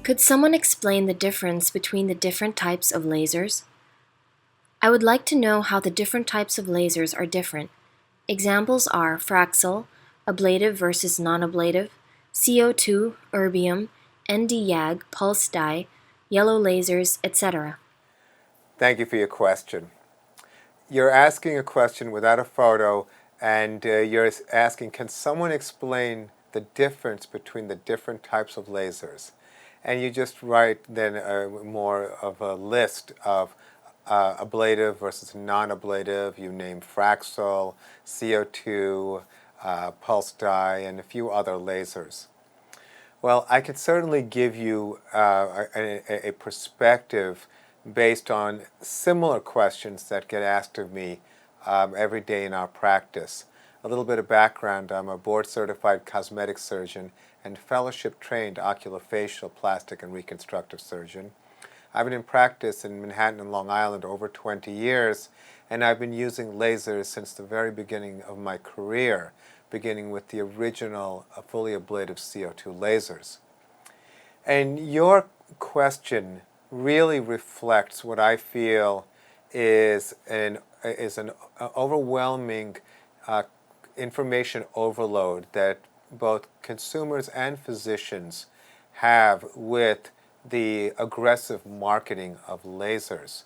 Could someone explain the difference between the different types of lasers? I would like to know how the different types of lasers are different. Examples are Fraxel, ablative versus non-ablative, CO2, erbium, ND-YAG, pulse dye, yellow lasers, etc. Thank you for your question. You're asking a question without a photo, and you're asking, can someone explain the difference between the different types of lasers? And you just write then more of a list of ablative versus non-ablative. You name Fraxel, CO2, pulse dye, and a few other lasers. Well, I could certainly give you a perspective based on similar questions that get asked of me every day in our practice. A little bit of background: I'm a board-certified cosmetic surgeon and fellowship-trained oculofacial, plastic, and reconstructive surgeon. I've been in practice in Manhattan and Long Island over 20 years, and I've been using lasers since the very beginning of my career, beginning with the original fully ablative CO2 lasers. And your question really reflects what I feel is an overwhelming information overload that both consumers and physicians have with the aggressive marketing of lasers.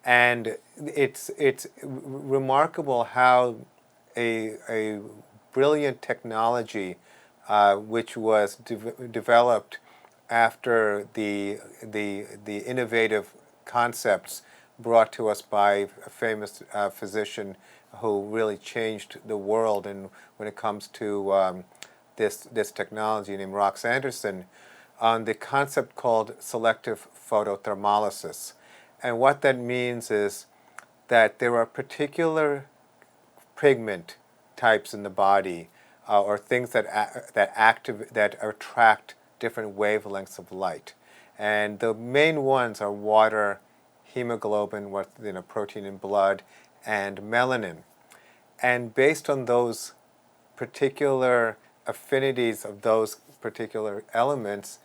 And it's remarkable how a brilliant technology which was developed after the innovative concepts brought to us by a famous physician who really changed the world and when it comes to this technology, named Rox Anderson, on the concept called selective photothermolysis. And what that means is that there are particular pigment types in the body or things that attract different wavelengths of light. And the main ones are water, hemoglobin, protein in blood, and melanin. And based on those particular affinities of those particular elements,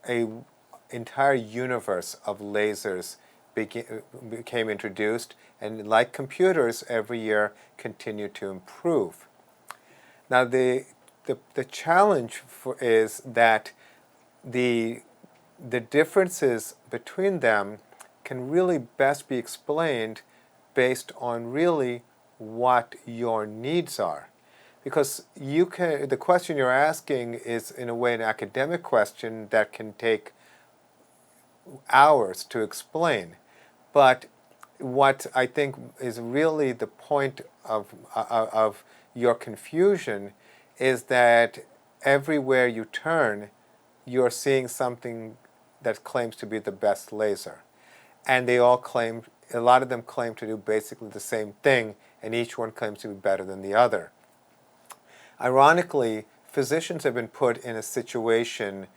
an entire universe of lasers became introduced, and like computers, every year continue to improve. Now, the challenge is that the differences between them can really best be explained based on really what your needs are. Because the question you're asking is in a way an academic question that can take hours to explain. But what I think is really the point of your confusion is that everywhere you turn, you're seeing something that claims to be the best laser. And a lot of them claim to do basically the same thing, and each one claims to be better than the other. Ironically, physicians have been put in a situation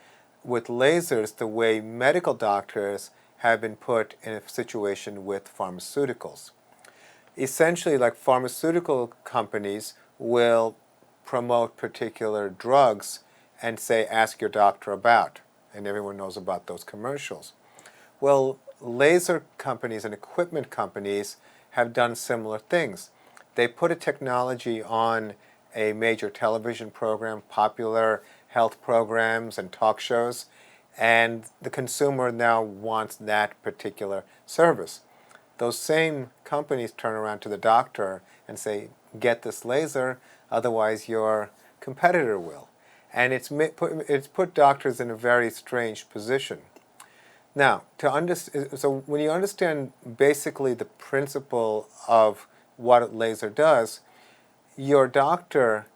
with lasers the way medical doctors have been put in a situation with pharmaceuticals. Essentially, like pharmaceutical companies will promote particular drugs and say, ask your doctor about, and everyone knows about those commercials. Well, laser companies and equipment companies have done similar things. They put a technology on a major television program, popular health programs and talk shows, and the consumer now wants that particular service. Those same companies turn around to the doctor and say, get this laser, otherwise your competitor will. And it's put doctors in a very strange position. Now, so when you understand basically the principle of what a laser does, your doctor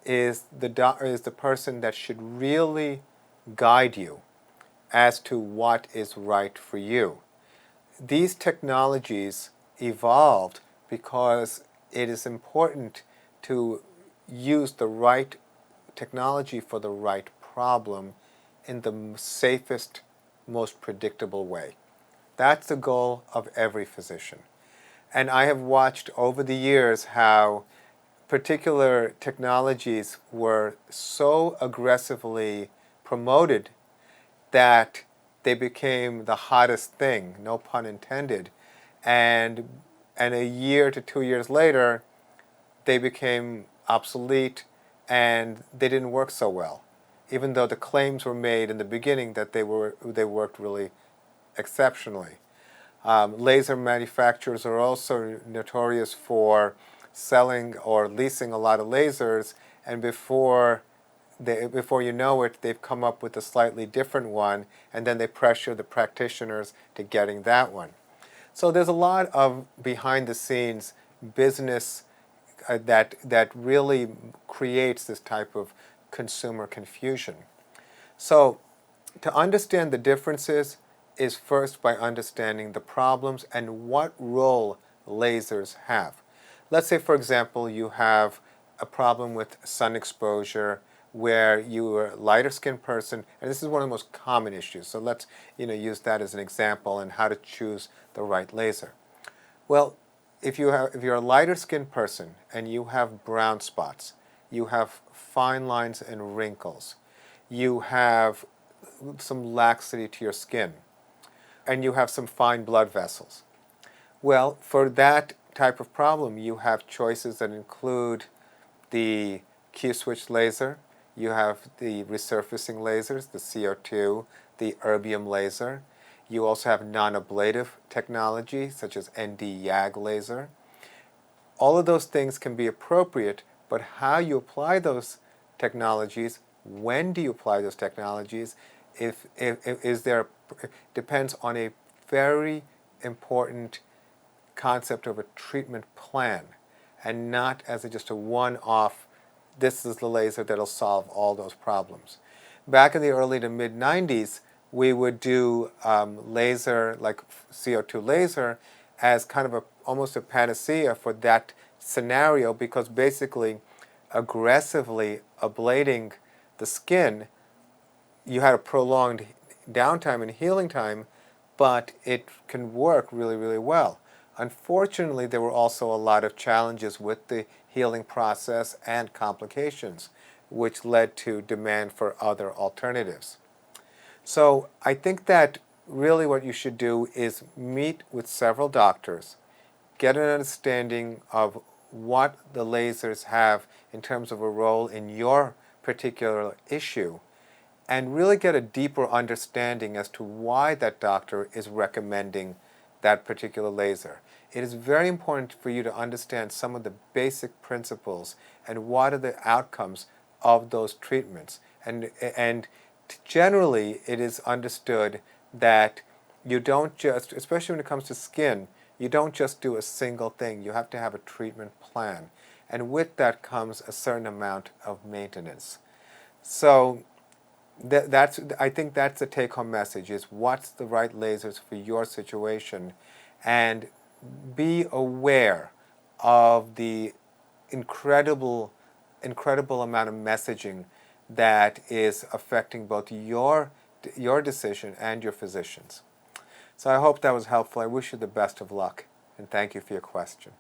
is the person that should really guide you as to what is right for you. These technologies evolved because it is important to use the right technology for the right problem in the safest, most predictable way. That's the goal of every physician. And I have watched over the years how particular technologies were so aggressively promoted that they became the hottest thing, no pun intended. And, and a year to 2 years later, they became obsolete and they didn't work so well, even though the claims were made in the beginning that they worked really exceptionally. Laser manufacturers are also notorious for selling or leasing a lot of lasers, and before you know it, they've come up with a slightly different one, and then they pressure the practitioners to getting that one. So there's a lot of behind-the-scenes business that really creates this type of consumer confusion. So to understand the differences is first by understanding the problems and what role lasers have. Let's say, for example, you have a problem with sun exposure where you're a lighter skinned person, and this is one of the most common issues. So let's use that as an example and how to choose the right laser. Well, if you're a lighter skinned person and you have brown spots, you have fine lines and wrinkles, you have some laxity to your skin, and you have some fine blood vessels. Well, for that type of problem, you have choices that include the Q-switch laser, you have the resurfacing lasers, the CO2, the erbium laser. You also have non-ablative technology, such as ND-YAG laser. All of those things can be appropriate, but how you apply those technologies, when do you apply those technologies, depends on a very important concept of a treatment plan, and not as just a one-off, this is the laser that'll solve all those problems. Back in the early to mid-90s, we would do laser, like CO2 laser, as kind of almost a panacea for that scenario, because basically aggressively ablating the skin, you had a prolonged downtime and healing time, but it can work really, really well. Unfortunately, there were also a lot of challenges with the healing process and complications, which led to demand for other alternatives. So I think that really what you should do is meet with several doctors, get an understanding of what the lasers have in terms of a role in your particular issue, and really get a deeper understanding as to why that doctor is recommending that particular laser. It is very important for you to understand some of the basic principles and what are the outcomes of those treatments. And generally, it is understood that you don't just, especially when it comes to skin, you don't just do a single thing. You have to have a treatment plan. And with that comes a certain amount of maintenance. So I think that's the take-home message, is what's the right lasers for your situation, and be aware of the incredible amount of messaging that is affecting both your decision and your physicians. So I hope that was helpful. I wish you the best of luck, and thank you for your question.